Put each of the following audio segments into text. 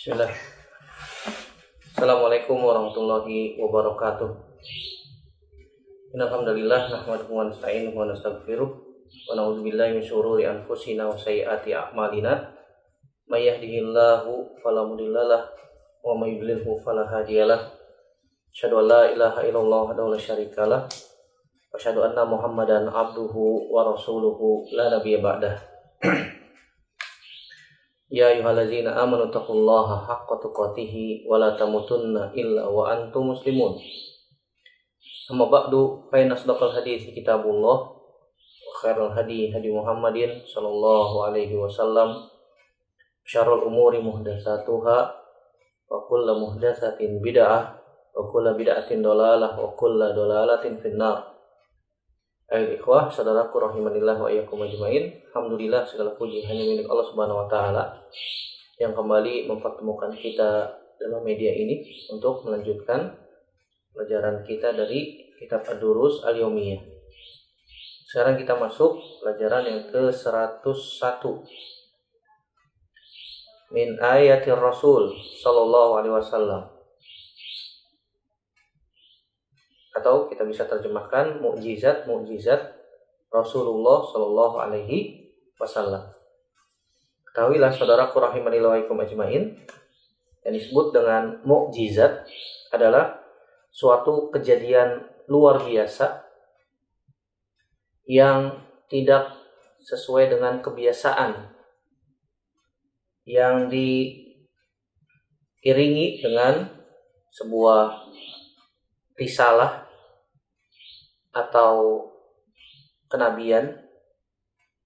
Bismillah. Assalamualaikum warahmatullahi wabarakatuh. Alhamdulillah nahmaduhu wa nasta'inuhu wa nastaghfiruh wa na'udzubillahi min syururi anfusina wa sayyiati a'malina. May yahdihillahu fala mudhillalah wa may yudlilhu fala hadiyalah. Asyhadu an la ilaha illallah wahdahu la syarikalah wa asyhadu anna Muhammadan abduhu wa rasuluhu la nabiyya ba'dah. Ya ayyuhallazina amanu taqullaha haqqa tuqatih wa la tamutunna illa wa antum muslimun. Amma ba'du fa inna asdaqal hadiits kitabullah wa khairal hadi Muhammadin sallallahu alaihi wasallam. Syarrul umuri muhdatsatuha wa kullu muhdatsatin bid'ah wa kullu bid'atin dhalalah wa kullu dhalalatin finnar. Ayo ikhwah, saudaraku rahimanillah wa iyyakum ajmain. Alhamdulillah, segala puji hanya milik Allah Subhanahu wa taala yang kembali mempertemukan kita dalam media ini untuk melanjutkan pelajaran kita dari kitab Ad-Durus Al-Yaumiyah. Sekarang kita masuk pelajaran yang ke-101. Min ayatir Rasul sallallahu alaihi wasallam. Atau kita bisa terjemahkan mukjizat Rasulullah sallallahu alaihi wasallam. Ketahuilah saudaraku rahimanillah wa iyyakum ajmain, yang disebut dengan mukjizat adalah suatu kejadian luar biasa yang tidak sesuai dengan kebiasaan, yang diiringi dengan sebuah risalah atau kenabian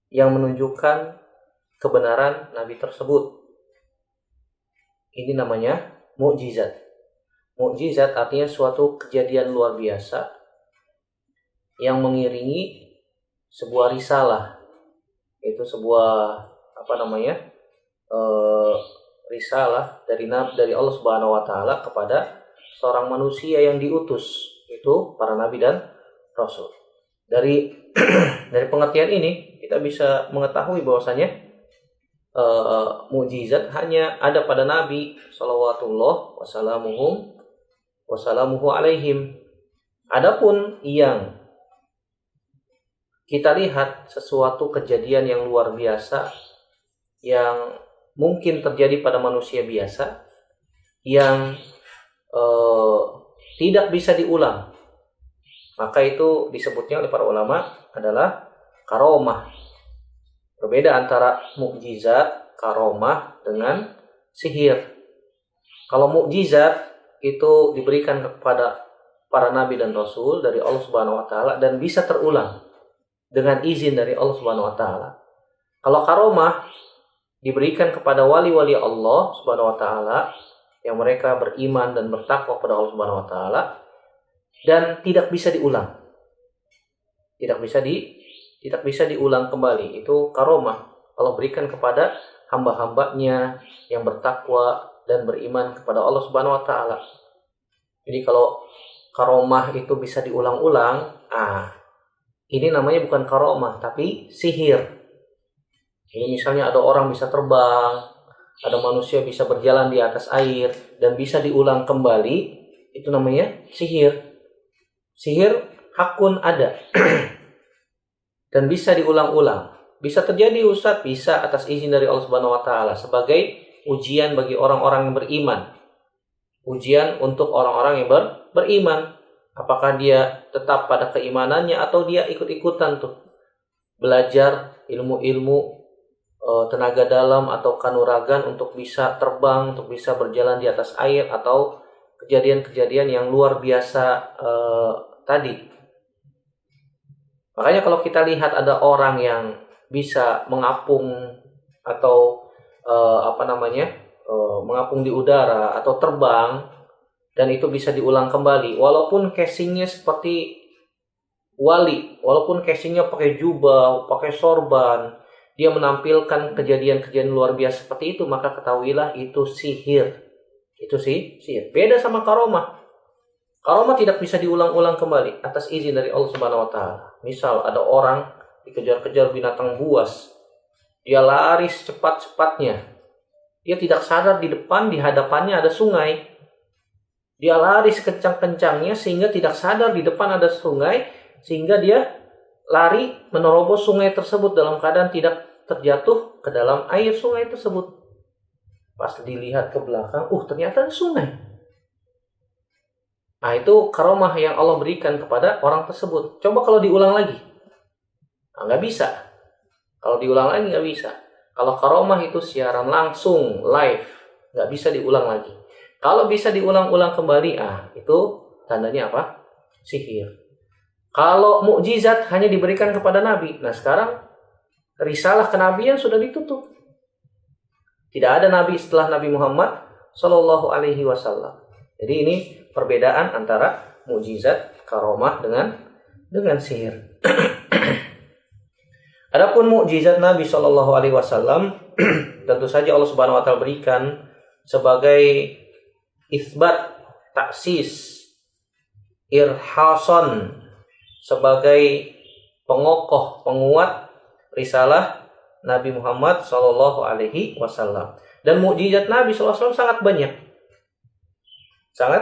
yang menunjukkan kebenaran nabi tersebut. Ini namanya mukjizat. Mukjizat artinya suatu kejadian luar biasa yang mengiringi sebuah risalah, yaitu sebuah risalah dari Allah Subhanahu wa taala kepada seorang manusia yang diutus, itu para nabi dan rasul. Dari pengertian ini kita bisa mengetahui bahwasanya mukjizat hanya ada pada nabi sallallahu wasallamuhu alaihim. Adapun yang kita lihat sesuatu kejadian yang luar biasa yang mungkin terjadi pada manusia biasa yang tidak bisa diulang, maka itu disebutnya oleh para ulama adalah karomah. Berbeda antara mukjizat, karomah dengan sihir. Kalau mukjizat itu diberikan kepada para nabi dan rasul dari Allah Subhanahu wa taala dan bisa terulang dengan izin dari Allah Subhanahu wa taala. Kalau karomah diberikan kepada wali-wali Allah Subhanahu wa taala yang mereka beriman dan bertakwa kepada Allah Subhanahu wa taala dan tidak bisa diulang. Tidak bisa diulang kembali. Itu karomah Allah berikan kepada hamba-hambanya yang bertakwa dan beriman kepada Allah Subhanahu wa taala. Jadi kalau karomah itu bisa diulang-ulang, ini namanya bukan karomah tapi sihir. Ini misalnya ada orang bisa terbang, ada manusia bisa berjalan di atas air dan bisa diulang kembali, itu namanya sihir. Sihir hakun ada dan bisa diulang-ulang. Bisa terjadi Ustaz, bisa atas izin dari Allah Subhanahu wa taala sebagai ujian bagi orang-orang yang beriman. Ujian untuk orang-orang yang beriman. Apakah dia tetap pada keimanannya atau dia ikut-ikutan tuh belajar ilmu-ilmu tenaga dalam atau kanuragan untuk bisa terbang, untuk bisa berjalan di atas air, atau kejadian-kejadian yang luar biasa tadi. Makanya kalau kita lihat ada orang yang bisa mengapung atau mengapung di udara atau terbang dan itu bisa diulang kembali, walaupun casingnya seperti wali, walaupun casingnya pakai jubah, pakai sorban, dia menampilkan kejadian-kejadian luar biasa seperti itu, maka ketahuilah itu sihir. Itu sihir. Beda sama karomah. Karomah tidak bisa diulang-ulang kembali atas izin dari Allah Subhanahu wa taala. Misal ada orang dikejar-kejar binatang buas. Dia lari secepat-cepatnya. Dia tidak sadar di hadapannya ada sungai. Dia lari sekencang-kencangnya sehingga tidak sadar di depan ada sungai, sehingga dia lari menerobos sungai tersebut dalam keadaan tidak terjatuh ke dalam air sungai tersebut. Pas dilihat ke belakang, ternyata ada sungai. Nah, itu karomah yang Allah berikan kepada orang tersebut. Coba kalau diulang lagi. Nah, nggak bisa. Kalau diulang lagi nggak bisa. Kalau karomah itu siaran langsung, live. Nggak bisa diulang lagi. Kalau bisa diulang-ulang kembali, itu tandanya apa? Sihir. Kalau mukjizat hanya diberikan kepada Nabi. Nah, sekarang risalah kenabian sudah ditutup. Tidak ada Nabi setelah Nabi Muhammad Sallallahu Alaihi Wasallam. Jadi ini perbedaan antara mukjizat, karomah dengan sihir. Adapun mukjizat Nabi Sallallahu Alaihi Wasallam, tentu saja Allah Subhanahu Wa Taala berikan sebagai isbat, taksis, irhason, sebagai pengokoh, penguat risalah Nabi Muhammad Sallallahu Alaihi Wasallam. Dan mukjizat Nabi Sallallahu Alaihi Wasallam sangat banyak,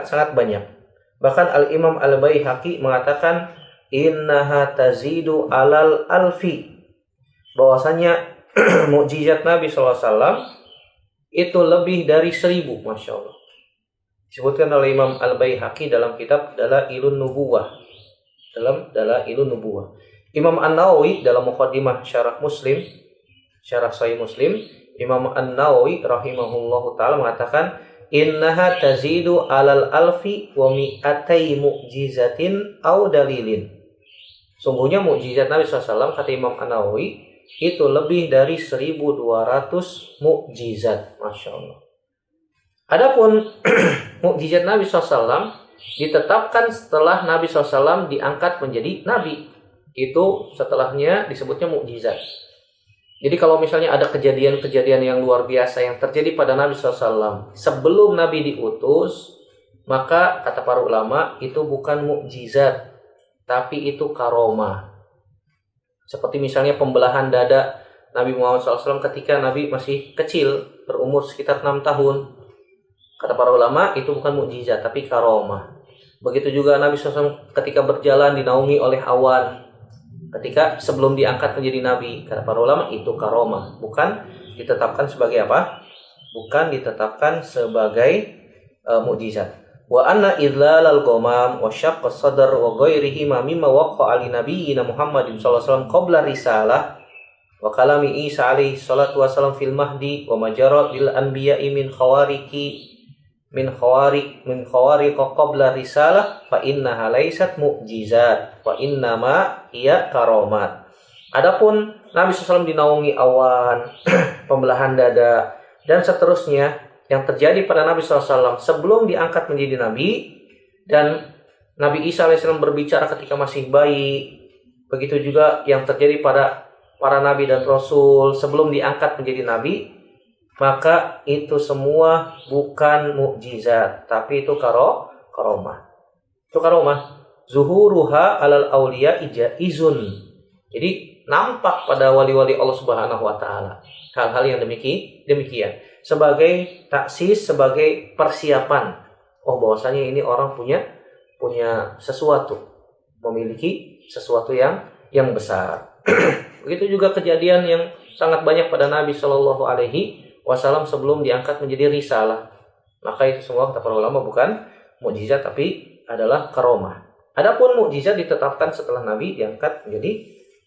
sangat banyak. Bahkan Al Imam Al Baihaqi mengatakan innaha tazidu alal alfi, bahwasanya mukjizat Nabi Sallallahu Alaihi Wasallam itu lebih dari 1000, masya Allah. Disebutkan oleh Imam Al Baihaqi dalam kitab Dalailun Nubuwah. Imam An-Nawawi dalam muqaddimah syarah Muslim, syarah Sahih Muslim, Imam An-Nawawi rahimahullahu taala mengatakan innaha tazidu alal alfi wa mi'atai mu'jizatin aw dalilin. Sungguhnya mukjizat Nabi SAW, kata Imam An-Nawawi, itu lebih dari 1200 mukjizat, masya Allah. Adapun mukjizat Nabi SAW ditetapkan setelah Nabi SAW diangkat menjadi Nabi. Itu setelahnya disebutnya mukjizat. Jadi kalau misalnya ada kejadian-kejadian yang luar biasa yang terjadi pada Nabi SAW sebelum Nabi diutus, maka kata para ulama itu bukan mukjizat, tapi itu karomah. Seperti misalnya pembelahan dada Nabi Muhammad SAW ketika Nabi masih kecil, berumur sekitar 6 tahun. Kata para ulama itu bukan mukjizat tapi karomah. Begitu juga Nabi SAW ketika berjalan dinaungi oleh awan, ketika sebelum diangkat menjadi Nabi, kata para ulama itu karomah, bukan ditetapkan sebagai apa? Bukan ditetapkan sebagai mukjizat. Wa anna idlalal ghamam wa syaqqa sadr wa ghairihi mimma waqa'a li nabiyyina Muhammadin sallallahu alaihi wasallam qabla risalah wa kalami Isa alaihi salatu wasallam fil mahdi wa majara lil anbiya'i min khawariq qabla risalah fa innaha laysat mu'jizat wa innama hiya karomat. Adapun Nabi SAW dinaungi awan, pembelahan dada dan seterusnya yang terjadi pada Nabi SAW sebelum diangkat menjadi Nabi, dan Nabi Isa AS berbicara ketika masih bayi, begitu juga yang terjadi pada para Nabi dan Rasul sebelum diangkat menjadi Nabi, maka itu semua bukan mukjizat, tapi itu karomah. Itu karomah. Zuhuruha alal awliya izun. Jadi nampak pada wali-wali Allah Subhanahu wa taala hal-hal yang demikian sebagai taksis, sebagai persiapan. Bahwasanya ini orang punya sesuatu, memiliki sesuatu yang besar. Begitu juga kejadian yang sangat banyak pada Nabi Shallallahu Alaihi Wasallam sebelum diangkat menjadi risalah. Maka itu semua kata para ulama bukan mukjizat tapi adalah karomah. Adapun mukjizat ditetapkan setelah Nabi diangkat menjadi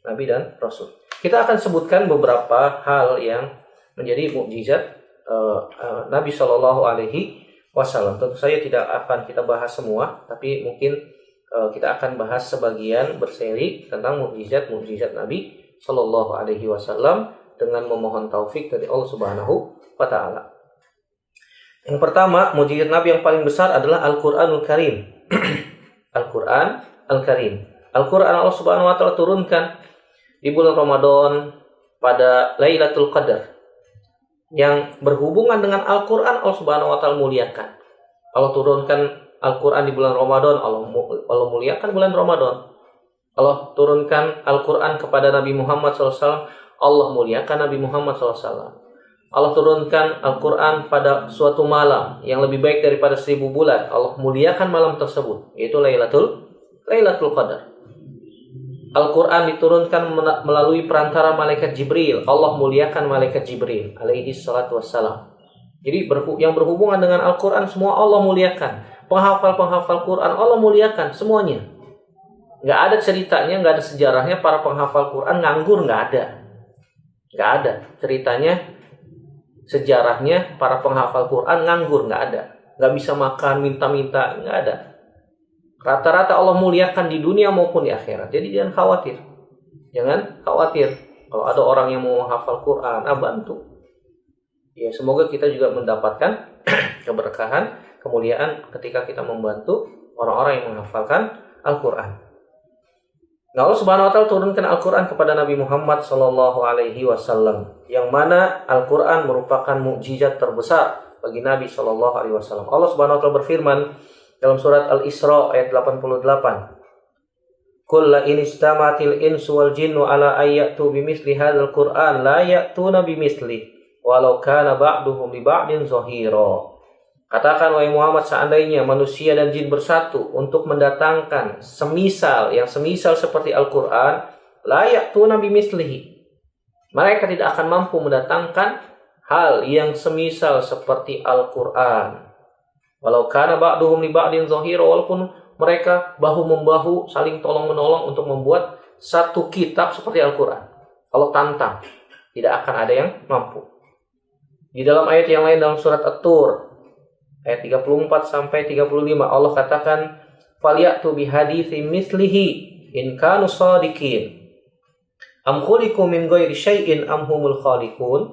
Nabi dan Rasul. Kita akan sebutkan beberapa hal yang menjadi mukjizat Nabi Shallallahu Alaihi Wasallam. Tentu saja tidak akan kita bahas semua, tapi mungkin kita akan bahas sebagian berseri tentang mukjizat Nabi Shallallahu Alaihi Wasallam dengan memohon taufik dari Allah Subhanahu wa taala. Yang pertama, mukjizat Nabi yang paling besar adalah Al-Qur'anul Karim. Al-Qur'an Al-Karim. Al-Qur'an Allah Subhanahu wa taala turunkan di bulan Ramadan pada Lailatul Qadar. Yang berhubungan dengan Al-Qur'an Allah Subhanahu wa taala muliakan. Allah turunkan Al-Qur'an di bulan Ramadan, Allah muliakan bulan Ramadan. Allah turunkan Al-Qur'an kepada Nabi Muhammad SAW, Allah muliakan Nabi Muhammad SAW. Allah turunkan Al-Quran pada suatu malam yang lebih baik daripada 1000 bulan. Allah muliakan malam tersebut, yaitu Lailatul Qadar. Al-Quran diturunkan melalui perantara malaikat Jibril. Allah muliakan malaikat Jibril alaihi salatu wassalam. Jadi yang berhubungan dengan Al-Quran semua Allah muliakan. Penghafal-penghafal Quran Allah muliakan semuanya. Nggak ada ceritanya, nggak ada sejarahnya para penghafal Quran nganggur, nggak ada. Nggak ada ceritanya, sejarahnya para penghafal Quran nganggur, nggak ada. Nggak bisa makan, minta-minta, nggak ada. Rata-rata Allah muliakan di dunia maupun di akhirat. Jadi jangan khawatir. Jangan khawatir. Kalau ada orang yang mau menghafal Quran, bantu. Ya, semoga kita juga mendapatkan keberkahan, kemuliaan ketika kita membantu orang-orang yang menghafalkan Al-Quran. Nah, Allah Subhanahu wa taala turunkan Al-Quran kepada Nabi Muhammad sallallahu alaihi wasallam, yang mana Al-Quran merupakan mukjizat terbesar bagi Nabi sallallahu alaihi wasallam. Allah Subhanahu wa taala berfirman dalam surat Al-Isra ayat 88. Qul la in istamatil insu wal jinnu ala ayyatu bimithli hadzal Qur'an la ya'tuna bimithli walau kana ba'duhum li ba'din zahira. Katakan wahai Muhammad, seandainya manusia dan jin bersatu untuk mendatangkan semisal seperti Al-Qur'an, la ya'tuna bimithlihi. Mereka tidak akan mampu mendatangkan hal yang semisal seperti Al-Qur'an. Walau kana ba'duhum li ba'din zahira, walaupun mereka bahu-membahu saling tolong-menolong untuk membuat satu kitab seperti Al-Qur'an. Allah tantang, tidak akan ada yang mampu. Di dalam ayat yang lain dalam surat At-Tur ayat 34 sampai 35 Allah katakan, "Falyatu bihaditsin mislihi in kanu shadiqin. Am khuliqu min ghairi syai'in am humul khaliqun."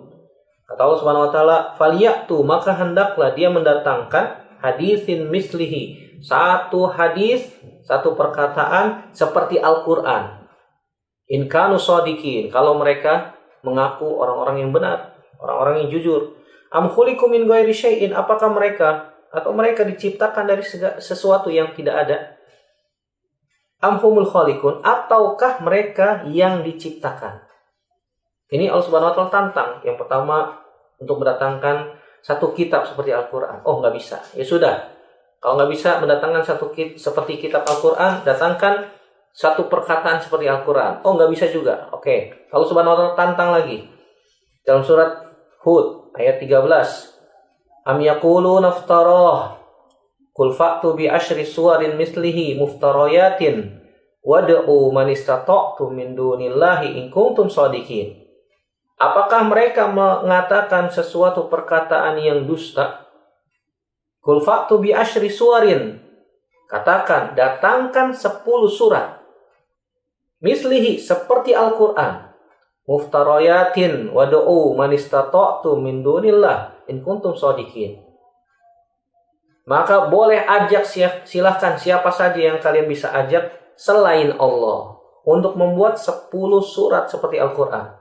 Kata Allah Subhanahu wa taala, "Falyatu," maka hendaklah dia mendatangkan haditsin mislihi, satu hadis, satu perkataan seperti Al-Qur'an. In kanu shadiqin, kalau mereka mengaku orang-orang yang benar, orang-orang yang jujur. Am khuliqu min ghairi syai'in, apakah mereka diciptakan dari sesuatu yang tidak ada? Am humul khaliqun, ataukah mereka yang diciptakan? Ini Allah Subhanahu wa taala tantang. Yang pertama, untuk mendatangkan satu kitab seperti Al-Quran. Oh, nggak bisa. Ya sudah. Kalau nggak bisa mendatangkan seperti kitab Al-Quran, datangkan satu perkataan seperti Al-Quran. Oh, nggak bisa juga. Oke. Allah Subhanahu wa taala tantang lagi. Dalam surat Hud ayat 13. Am yaquluna iftarah qul fa'tu bi asyri suwarin mislihi muftarayatin wad'u man istata'tum min dunillahi in kuntum shadiqin. Apakah mereka mengatakan sesuatu perkataan yang dusta? Qul fa'tu bi asyri suwarin. Katakan, datangkan 10 surat mislihi seperti Al-Qur'an. Muftarayatin wad'u man istata'tum min dunillah in kuntum shadiqin. Maka boleh ajak, silahkan siapa saja yang kalian bisa ajak selain Allah untuk membuat 10 surat seperti Al-Quran.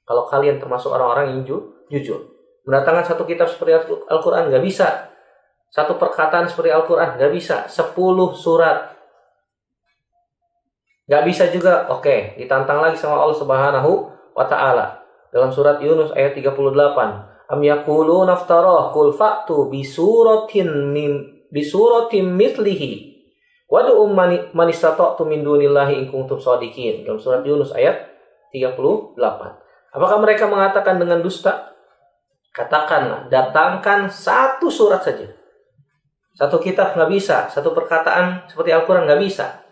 Kalau kalian termasuk orang-orang yang jujur. Mendatangkan satu kitab seperti Al-Quran nggak bisa. Satu perkataan seperti Al-Quran nggak bisa. 10 surat nggak bisa juga. Oke, ditantang lagi sama Allah Subhanahu wa ta'ala dalam surat Yunus ayat 38. Am yaquluna iftarah qul fa'tu bi suratin mithlihi wad'u man istata'tum min dunillahi in kuntum shadiqin. Dalam surat Yunus ayat 38. Apakah mereka mengatakan dengan dusta? Katakanlah, datangkan satu surat saja. Satu kitab nggak bisa, satu perkataan seperti Al-Quran nggak bisa.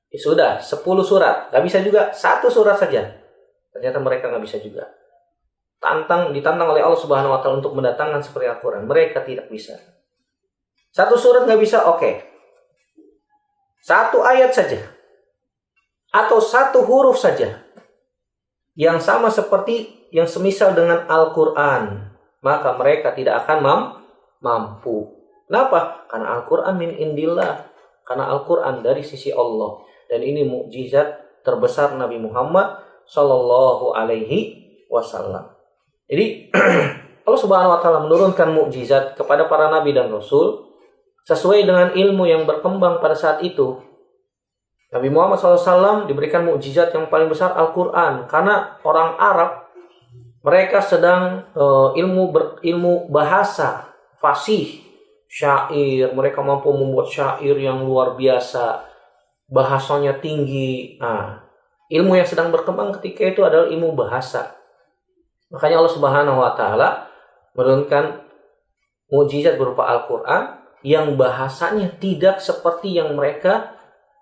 Ya sudah, 10 surat nggak bisa juga, satu surat saja. Ternyata mereka nggak bisa juga. Ditantang oleh Allah Subhanahu wa taala untuk mendatangkan seperti Al-Quran. Mereka tidak bisa. Satu surat nggak bisa, oke. Satu ayat saja. Atau satu huruf saja. Yang sama seperti, yang semisal dengan Al-Quran. Maka mereka tidak akan mampu. Kenapa? Karena Al-Quran min indillah. Karena Al-Quran dari sisi Allah. Dan ini mukjizat terbesar Nabi Muhammad Sallallahu alaihi wasallam. Jadi Allah Subhanahu wa taala menurunkan mukjizat kepada para nabi dan rasul sesuai dengan ilmu yang berkembang pada saat itu. Nabi Muhammad SAW diberikan mukjizat yang paling besar Al-Quran, karena orang Arab Mereka sedang ilmu bahasa, fasih, syair. Mereka mampu membuat syair yang luar biasa, bahasanya tinggi. Nah, ilmu yang sedang berkembang ketika itu adalah ilmu bahasa. Makanya Allah Subhanahu wa taala menurunkan mukjizat berupa Al-Qur'an yang bahasanya tidak seperti yang mereka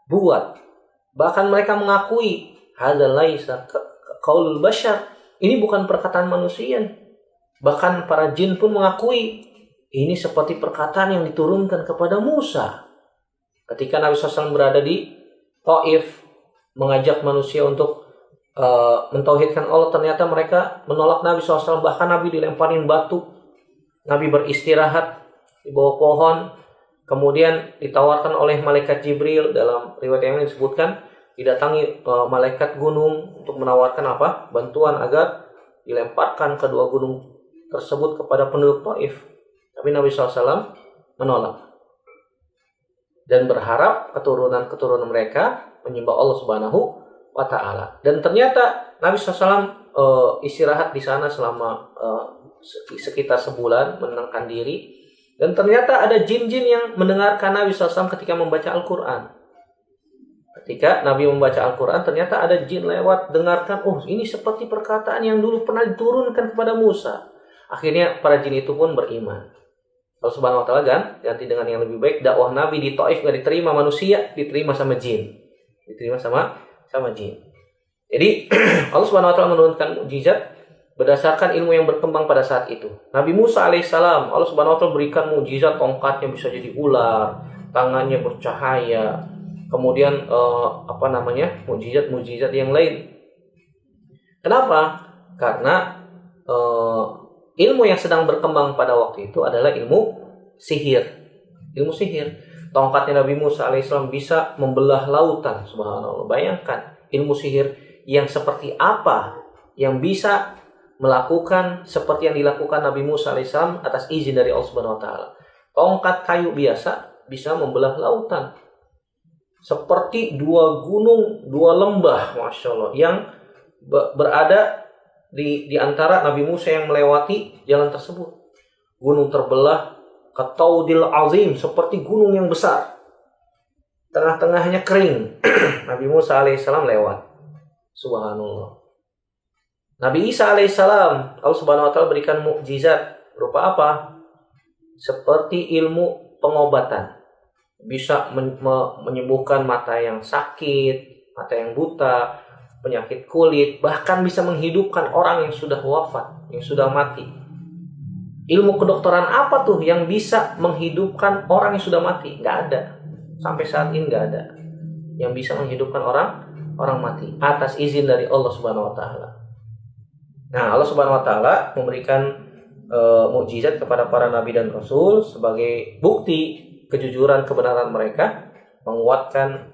buat. Bahkan mereka mengakui hadza laisa qaulul bashar. Ini bukan perkataan manusia. Bahkan para jin pun mengakui ini seperti perkataan yang diturunkan kepada Musa. Ketika Nabi SAW berada di Taif mengajak manusia untuk mentauhidkan Allah, ternyata mereka menolak Nabi SAW. Bahkan Nabi dilemparin batu. Nabi beristirahat di bawah pohon. Kemudian ditawarkan oleh malaikat Jibril, dalam riwayat yang disebutkan didatangi malaikat gunung untuk menawarkan bantuan agar dilemparkan kedua gunung tersebut kepada penduduk Taif. Tapi Nabi SAW menolak dan berharap keturunan mereka menyembah Allah Subhanahu wa taala. Dan ternyata Nabi SAW istirahat di sana selama sekitar sebulan, menenangkan diri. Dan ternyata ada jin-jin yang mendengarkan Nabi SAW ketika membaca Al-Quran. Ketika Nabi membaca Al-Quran, ternyata ada jin lewat dengarkan, oh ini seperti perkataan yang dulu pernah diturunkan kepada Musa. Akhirnya para jin itu pun beriman. Allah Subhanahu wa taala ganti dengan yang lebih baik. Dakwah Nabi di Taif nggak diterima manusia, diterima sama jin. Diterima sama jin. Jadi Allah Subhanahu wa taala menurunkan mukjizat berdasarkan ilmu yang berkembang pada saat itu. Nabi Musa alaihissalam, Allah Subhanahu wa taala berikan mukjizat, tongkatnya bisa jadi ular, tangannya bercahaya. Kemudian mukjizat yang lain. Kenapa? Karena ilmu yang sedang berkembang pada waktu itu adalah ilmu sihir. Ilmu sihir. Tongkatnya Nabi Musa alaihissalam bisa membelah lautan. Subhanallah. Bayangkan ilmu sihir yang seperti apa yang bisa melakukan seperti yang dilakukan Nabi Musa alaihissalam atas izin dari Allah Subhanahu wa taala. Tongkat kayu biasa bisa membelah lautan. Seperti dua gunung, dua lembah, Masya Allah, yang berada di antara Nabi Musa yang melewati jalan tersebut. Gunung terbelah, kataudil azim, seperti gunung yang besar. Tengah-tengahnya kering. Nabi Musa alaihissalam lewat. Subhanallah. Nabi Isa alaihissalam, Allah Subhanahu wa taala berikan mukjizat berupa apa? Seperti ilmu pengobatan. Bisa menyembuhkan mata yang sakit, mata yang buta, penyakit kulit, bahkan bisa menghidupkan orang yang sudah wafat, yang sudah mati. Ilmu kedokteran apa tuh yang bisa menghidupkan orang yang sudah mati? Nggak ada. Sampai saat ini nggak ada yang bisa menghidupkan orang mati atas izin dari Allah Subhanahu wa taala. Nah, Allah Subhanahu wa taala memberikan mukjizat kepada para nabi dan rasul sebagai bukti kejujuran kebenaran mereka, menguatkan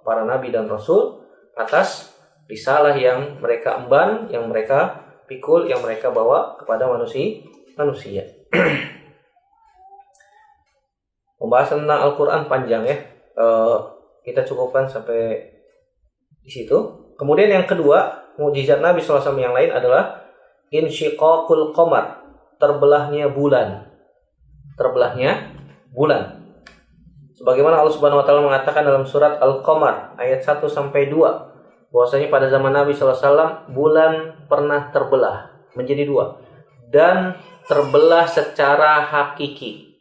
para nabi dan rasul atas risalah yang mereka emban, yang mereka pikul, yang mereka bawa kepada manusia. Pembahasan tentang Al-Quran panjang ya. Kita cukupkan sampai di situ. Kemudian yang kedua, mukjizat Nabi SAW yang lain adalah insyiqaqul qamar, terbelahnya bulan. Sebagaimana Allah Subhanahu wa taala mengatakan dalam surat Al-Qamar ayat 1 sampai 2, bahwasanya pada zaman Nabi SAW bulan pernah terbelah menjadi dua dan terbelah secara hakiki.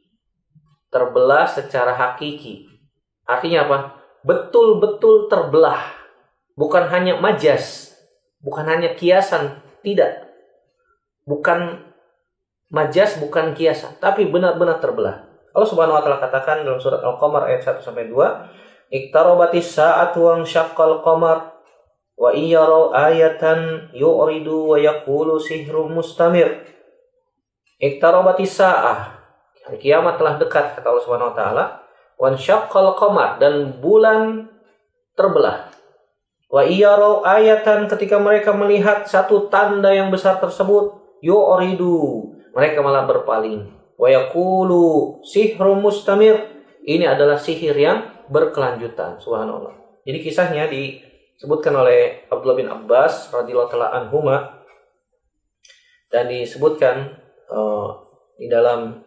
Artinya apa? Betul-betul terbelah. Bukan hanya majas, bukan hanya kiasan, tidak. Bukan majas, bukan kiasan, tapi benar-benar terbelah. Allah Subhanahu wa taala katakan dalam surat Al-Qamar ayat 1 sampai 2, "Iqtarabatis sa'atu wa syaqqal qamar wa iyyaru ayatan yu'ridu wa yaqulu sihrun mustamir." Iqtarabatis sa'ah, hari kiamat telah dekat, kata Allah Subhanahu wa taala. Wa syaqqal qamar, dan bulan terbelah. Wa iyyaru ayatan, ketika mereka melihat satu tanda yang besar tersebut, yu'ridu, mereka malah berpaling. Wa yaqulu sihrun mustamir, ini adalah sihir yang berkelanjutan. Subhanallah. Jadi kisahnya disebutkan oleh Abdullah bin Abbas radhiyallahu taala anhuma, Dan disebutkan di dalam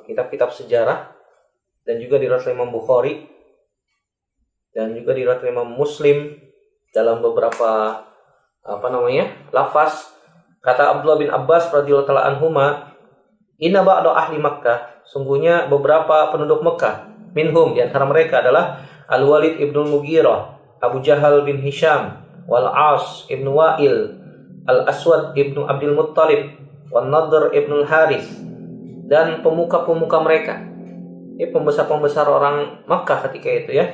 kitab-kitab sejarah dan juga diriwayatkan Imam Bukhari dan juga diriwayatkan Imam Muslim dalam beberapa lafaz. Kata Abdullah bin Abbas radhiyallahu taala anhuma, inna ba'da ahli Makkah, sungguhnya beberapa penduduk Mekah, minhum, di antara mereka adalah Al-Walid ibn Mughirah, Abu Jahal bin Hisham, Wal As ibn Wa'il, Al-Aswad ibn Abdul Muttalib, Wan Nadr ibn Harith, dan pemuka-pemuka mereka. Ini pembesar-pembesar orang Makkah ketika itu ya.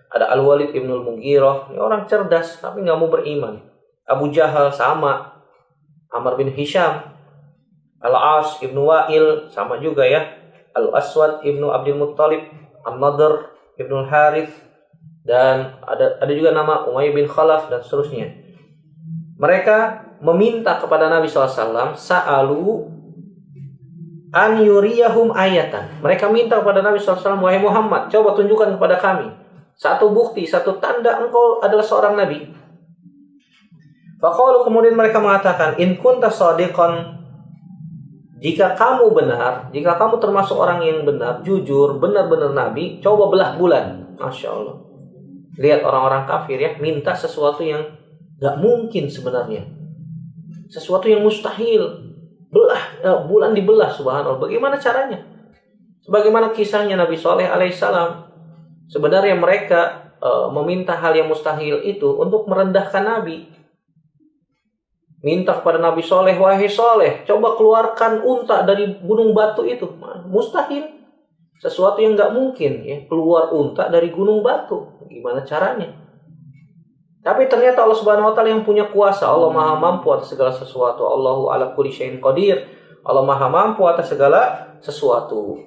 Ada Al-Walid ibn Mughirah, ini orang cerdas tapi nggak mau beriman. Abu Jahal sama, Amr bin Hisham, Al-As ibn Wa'il sama juga ya, Al-Aswad ibn Abdul Muttalib, An-Nadr ibn Harith, dan ada juga nama Umayyah bin Khalaf dan seterusnya. Mereka meminta kepada Nabi SAW, sa'alu an yuriyahum ayatan. Mereka minta kepada Nabi SAW, wahai Muhammad, coba tunjukkan kepada kami satu bukti, satu tanda engkau adalah seorang Nabi. Faqalu, kemudian mereka mengatakan, in kunta shadiqan, jika kamu benar, jika kamu termasuk orang yang benar, jujur, benar-benar Nabi, coba belah bulan. Masya Allah. Lihat orang-orang kafir ya, minta sesuatu yang gak mungkin sebenarnya. Sesuatu yang mustahil. Bulan dibelah, subhanallah. Bagaimana caranya? Sebagaimana kisahnya Nabi Saleh alaihissalam. Sebenarnya mereka meminta hal yang mustahil itu untuk merendahkan Nabi. Minta kepada Nabi Saleh, wahai Saleh, coba keluarkan unta dari gunung batu itu. Mustahil. Sesuatu yang gak mungkin ya, keluar unta dari gunung batu. Gimana caranya? Tapi ternyata Allah Subhanahu wa taala yang punya kuasa. Allah Maha mampu atas segala sesuatu. Allahu ala kulli syai'in qadir. Allah Maha mampu atas segala sesuatu.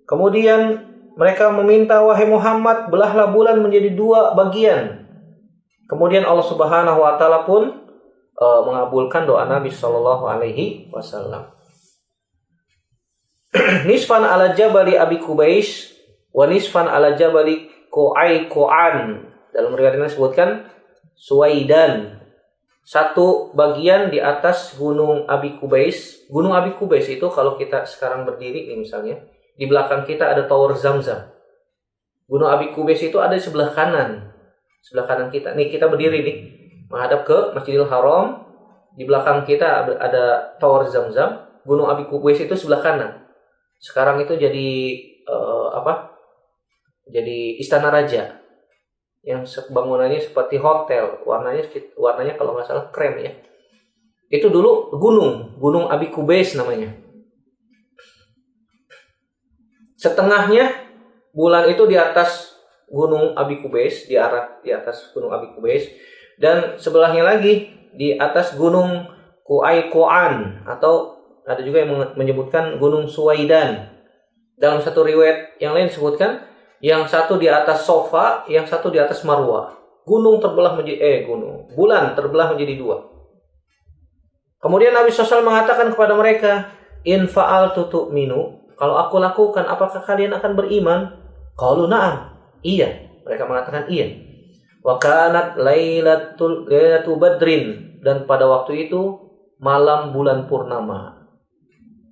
Kemudian mereka meminta, wahai Muhammad, belahlah bulan menjadi 2 bagian. Kemudian Allah Subhanahu wa taala pun mengabulkan doa Nabi sallallahu alaihi wasallam. Nisfan ala jabali Abi Kubais wa nisfan ala jabali Qu'an. Dalam riwayat ini disebutkan Suwaidan. 1 bagian di atas gunung Abi Kubais. Gunung Abi Kubais itu kalau kita sekarang berdiri nih misalnya, di belakang kita ada Tower Zamzam. Gunung Abi Kubais itu ada di sebelah kanan. Sebelah kanan kita. Nih kita berdiri nih, menghadap ke Masjidil Haram. Di belakang kita ada Tower Zamzam. Gunung Abi Kubais itu sebelah kanan. Sekarang itu jadi Jadi istana raja. Yang bangunannya seperti hotel. Warnanya kalau nggak salah krem ya. Itu dulu Gunung Abi Kubais namanya. Setengahnya bulan itu di atas Gunung Abi Kubais, di atas Gunung Abi Kubais, dan sebelahnya lagi di atas Gunung Qu'an, atau ada juga yang menyebutkan Gunung Suwaidan. Dalam satu riwayat yang lain disebutkan yang satu di atas Sofa, yang satu di atas Marwah. Bulan terbelah menjadi 2. Kemudian Nabi SAW mengatakan kepada mereka, in fa'altu tu'minu, kalau aku lakukan apakah kalian akan beriman? Qalu na'am. Iya, mereka mengatakan iya. Wa kanat lailatu badrin, dan pada waktu itu malam bulan purnama.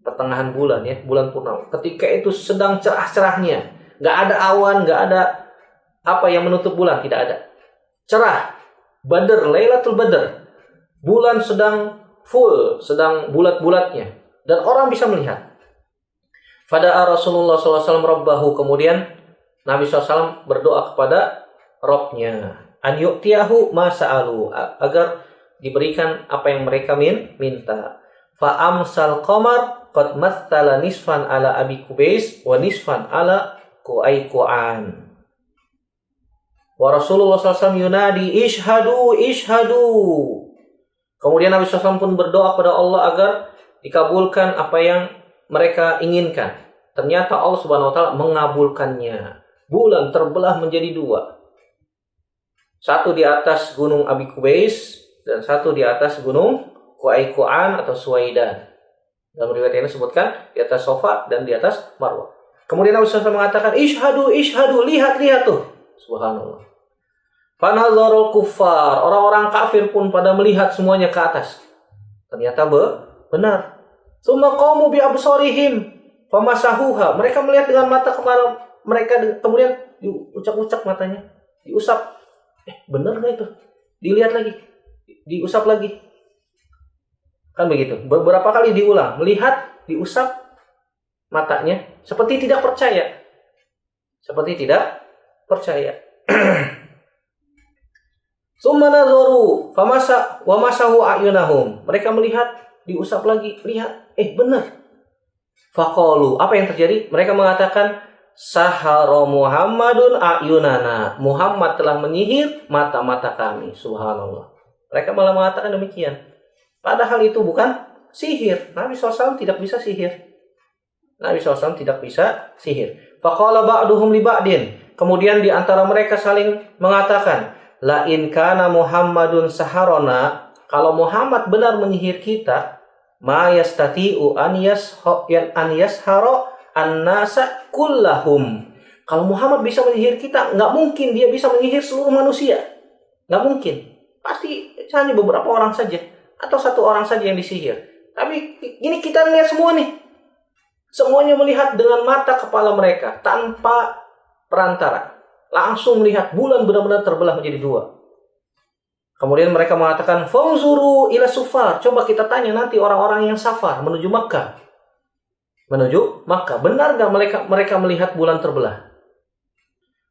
Pertengahan bulan ya, bulan purnama. Ketika itu sedang cerah-cerahnya. Enggak ada awan, enggak ada apa yang menutup bulan, tidak ada. Cerah. Badr, Lailatul Badr. Bulan sedang full, sedang bulat-bulatnya, dan orang bisa melihat. Fada'a Rasulullah SAW Rabbahu, kemudian Nabi SAW berdoa kepada Rabb-nya, an yu'tiyahu ma sa'alu, agar diberikan apa yang mereka minta. Fa amsal qamar qad mathala nisfan ala Abi Kubais wa nisfan ala Qu'an. Wa Rasulullah SAW yunadi ishhadu. Kemudian Nabi SAW pun berdoa kepada Allah agar dikabulkan apa yang mereka inginkan. Ternyata Allah Subhanahu wa taala mengabulkannya. Bulan terbelah menjadi 2. Satu di atas Gunung Abi Kubais dan satu di atas Gunung Qu'an atau Suwaidan. Dalam riwayat ini disebutkan di atas Sofa dan di atas Marwah. Kemudian Nabi SAW mengatakan, ishhadu, lihat tuh. Subhanallah. Fanazarul kuffar, orang-orang kafir pun pada melihat semuanya ke atas. Ternyata benar. Tsumma qamu bi absarihim famasahuha. Mereka melihat dengan mata kepala mereka, kemudian diucak-ucak matanya, diusap. Benar nggak itu? Dilihat lagi, diusap lagi. Kan begitu. Beberapa kali diulang, melihat, diusap matanya, seperti tidak percaya. Seperti tidak percaya. Tsumma nadzaru wa masahu a'yunahum. Mereka melihat, diusap lagi, lihat, benar. Faqalu, apa yang terjadi? Mereka mengatakan, sahara Muhammadun a'yunana. Muhammad telah menyihir mata-mata kami. Subhanallah. Mereka malah mengatakan demikian. Padahal itu bukan sihir. Nabi SAW tidak bisa sihir. Nabi SAW tidak bisa sihir. Faqala ba'duhum li ba'din. Kemudian di antara mereka saling mengatakan, la in kana Muhammadun saharona. Kalau Muhammad benar menyihir kita, ma yastati'u an yashara an-nasa kullahum. Kalau Muhammad bisa menyihir kita, nggak mungkin dia bisa menyihir seluruh manusia. Nggak mungkin. Pasti hanya beberapa orang saja atau satu orang saja yang disihir. Tapi ini kita lihat semua nih. Semuanya melihat dengan mata kepala mereka tanpa perantara. Langsung melihat bulan benar-benar terbelah menjadi dua. Kemudian mereka mengatakan, "Fanzuru ila sufar." Coba kita tanya nanti orang-orang yang safar menuju Makkah. Menuju Makkah, benar enggak mereka melihat bulan terbelah?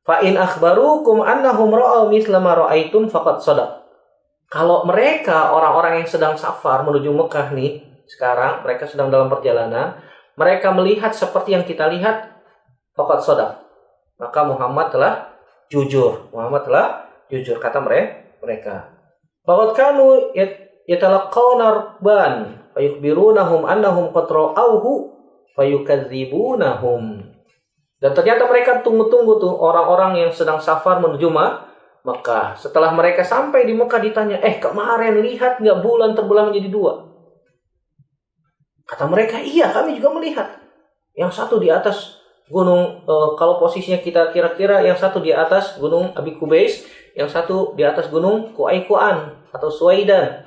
Fa in akhbarukum annahum ra'aw mithla ma ra'aitum faqad shadaq. Kalau mereka orang-orang yang sedang safar menuju Makkah nih, sekarang mereka sedang dalam perjalanan, mereka melihat seperti yang kita lihat, faqad shadaq. Maka Muhammad telah jujur. Muhammad telah jujur, kata mereka. Faqad kanu yatalaqqawna rukban fayukhbirunahum annahum qad ra'awhu fayukadzibunahum. Dan ternyata mereka tunggu-tunggu tuh orang-orang yang sedang safar menuju Mekah. Setelah mereka sampai di Mekah ditanya, kemarin lihat nggak bulan terbelah menjadi dua? Kata mereka, iya kami juga melihat. Yang satu di atas gunung, kalau posisinya kita kira-kira yang satu di atas gunung Abi Kubais, yang satu di atas gunung Kuaiquan atau Suwaidan.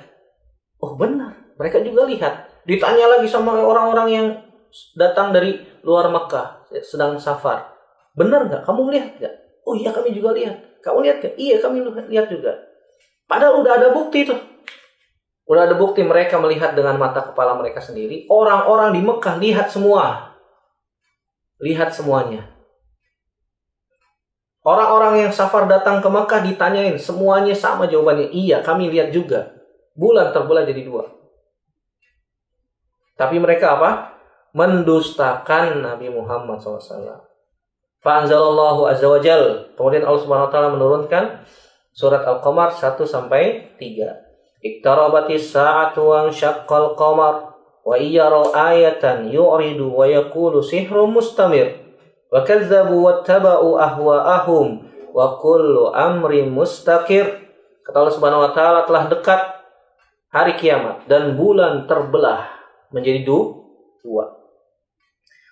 Oh benar, mereka juga lihat. Ditanya lagi sama orang-orang yang datang dari luar Makkah, sedang safar. Benar nggak? Kamu lihat nggak? Oh iya kami juga lihat. Kamu lihat nggak? Iya kami lihat juga. Padahal udah ada bukti tuh. Udah ada bukti mereka melihat dengan mata kepala mereka sendiri. Orang-orang di Mekah lihat semua. Lihat semuanya. Orang-orang yang safar datang ke Mekah ditanyain. Semuanya sama jawabannya. Iya kami lihat juga. Bulan terbelah jadi dua. Tapi mereka apa? Mendustakan Nabi Muhammad SAW. Fa'anzalallahu azza wa jal. Kemudian Allah Subhanahu wa taala menurunkan surat Al-Qamar 1-3. Iqtarabatis sa'atu wa syaqqal qamar wa iyara ayatan yu'ridu wa yaqulu sihrun mustamir wa kadzdzabu wattaba'u ahwa'ahum wa kullu amrin mustaqir. Kata Allah Subhanahu wa taala, telah dekat hari kiamat dan bulan terbelah menjadi dua.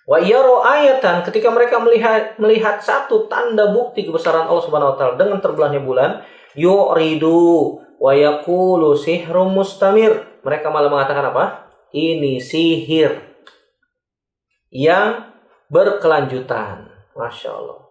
Wa iyara ayatan, ketika mereka melihat satu tanda bukti kebesaran Allah Subhanahu wa taala dengan terbelahnya bulan, yu'ridu wa yaqulu sihrun mustamir. Mereka malah mengatakan apa? Ini sihir yang berkelanjutan. Masya Allah.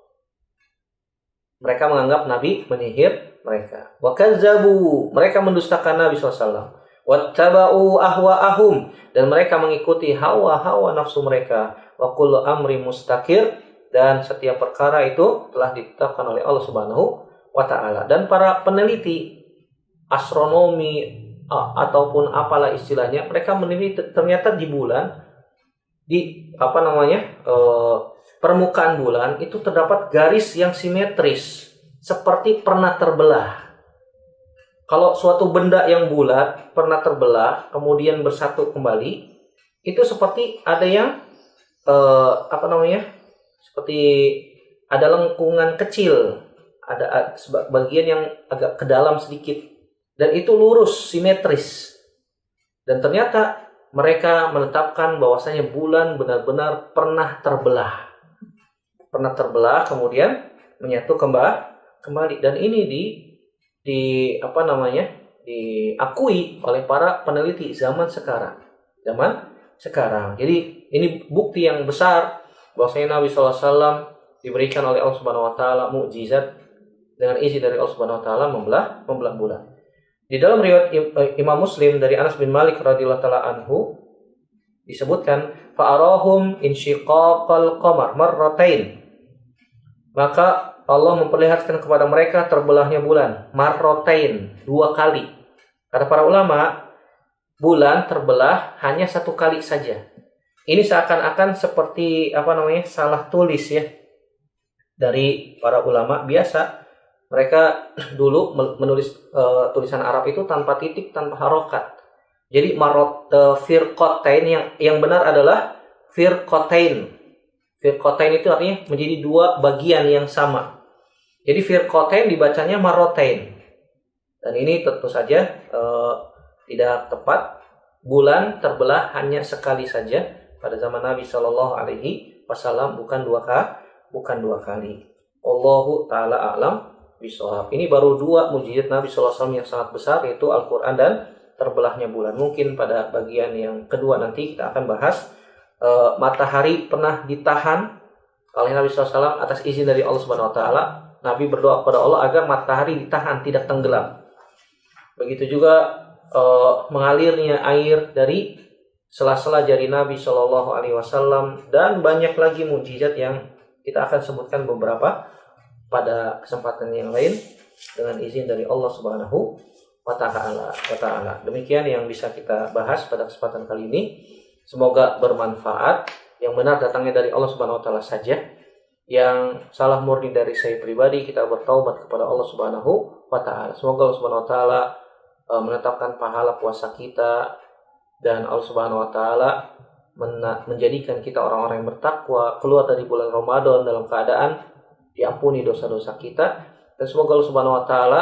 Mereka menganggap Nabi menyihir mereka. Wa kadzdzabu, mereka mendustakan Nabi SAW. Wattaba'u ahwa'ahum, dan mereka mengikuti hawa-hawa nafsu mereka. Wa kullu amri mustaqir, dan setiap perkara itu telah ditetapkan oleh Allah Subhanahu wa taala. Dan para peneliti astronomi ataupun apalah istilahnya, mereka meneliti ternyata di bulan, di permukaan bulan itu terdapat garis yang simetris seperti pernah terbelah. Kalau suatu benda yang bulat pernah terbelah kemudian bersatu kembali, itu seperti ada yang seperti ada lengkungan kecil, ada bagian yang agak ke dalam sedikit, dan itu lurus, simetris. Dan ternyata mereka menetapkan bahwasanya bulan benar-benar pernah terbelah. Pernah terbelah kemudian menyatu kembali. Dan ini diakui oleh para peneliti zaman sekarang. Jadi ini bukti yang besar bahwasanya Nabi SAW diberikan oleh Allah Subhanahu Wa Taala mukjizat dengan izin dari Allah Subhanahu Wa Taala membelah bulan. Di dalam riwayat Imam Muslim dari Anas bin Malik radhiyallahu taala anhu disebutkan fa'arahum insyiqaqal qamar marratain. Maka Allah memperlihatkan kepada mereka terbelahnya bulan marratain, 2 kali. Kata para ulama, bulan terbelah hanya 1 kali saja. Ini seakan-akan seperti salah tulis ya dari para ulama biasa. Mereka dulu menulis tulisan Arab itu tanpa titik, tanpa harokat. Jadi firqatain yang benar adalah firqatain. Firqatain itu artinya menjadi 2 bagian yang sama. Jadi firqatain dibacanya marrotain. Dan ini tentu saja tidak tepat. Bulan terbelah hanya sekali saja pada zaman Nabi Shallallahu Alaihi Wasallam, bukan 2 kali. Allahu taala a'lam bishawab. Ini baru 2 mukjizat Nabi Shallallahu Alaihi Wasallam yang sangat besar, yaitu Al-Quran dan terbelahnya bulan. Mungkin pada bagian yang kedua nanti kita akan bahas matahari pernah ditahan oleh Nabi SAW atas izin dari Allah Subhanahu Wa Taala. Nabi berdoa kepada Allah agar matahari ditahan, tidak tenggelam. Begitu juga mengalirnya air dari sela-sela jari Nabi Shallallahu Alaihi Wasallam, dan banyak lagi mukjizat yang kita akan sebutkan beberapa pada kesempatan yang lain dengan izin dari Allah Subhanahu wa Ta'ala. Demikian yang bisa kita bahas pada kesempatan kali ini. Semoga bermanfaat. Yang benar datangnya dari Allah Subhanahu wa Ta'ala saja. Yang salah murni dari saya pribadi, kita bertaubat kepada Allah Subhanahu wa Ta'ala. Semoga Allah Subhanahu wa Ta'ala menetapkan pahala puasa kita, dan Allah Subhanahu wa Ta'ala menjadikan kita orang-orang yang bertakwa, keluar dari bulan Ramadan dalam keadaan diampuni dosa-dosa kita. Dan semoga Allah Subhanahu wa Ta'ala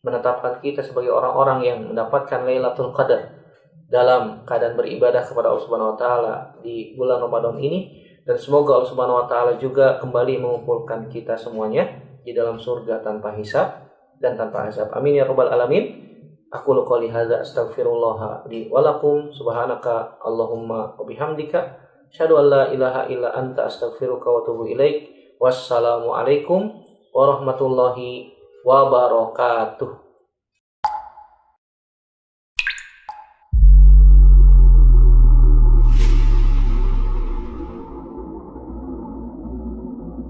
menetapkan kita sebagai orang-orang yang mendapatkan Lailatul Qadar dalam keadaan beribadah kepada Allah Subhanahu wa Ta'ala di bulan Ramadan ini. Dan semoga Allah Subhanahu wa Ta'ala juga kembali mengumpulkan kita semuanya di dalam surga tanpa hisab dan tanpa azab. Amin ya rabbal alamin. Aku qouli hadza astaghfirullah li wa lakum, subhanaka Allahumma wa bihamdika asyhadu an la ilaha illa anta astaghfiruka wa atubu ilaik. Wassalamualaikum warahmatullahi wabarakatuh.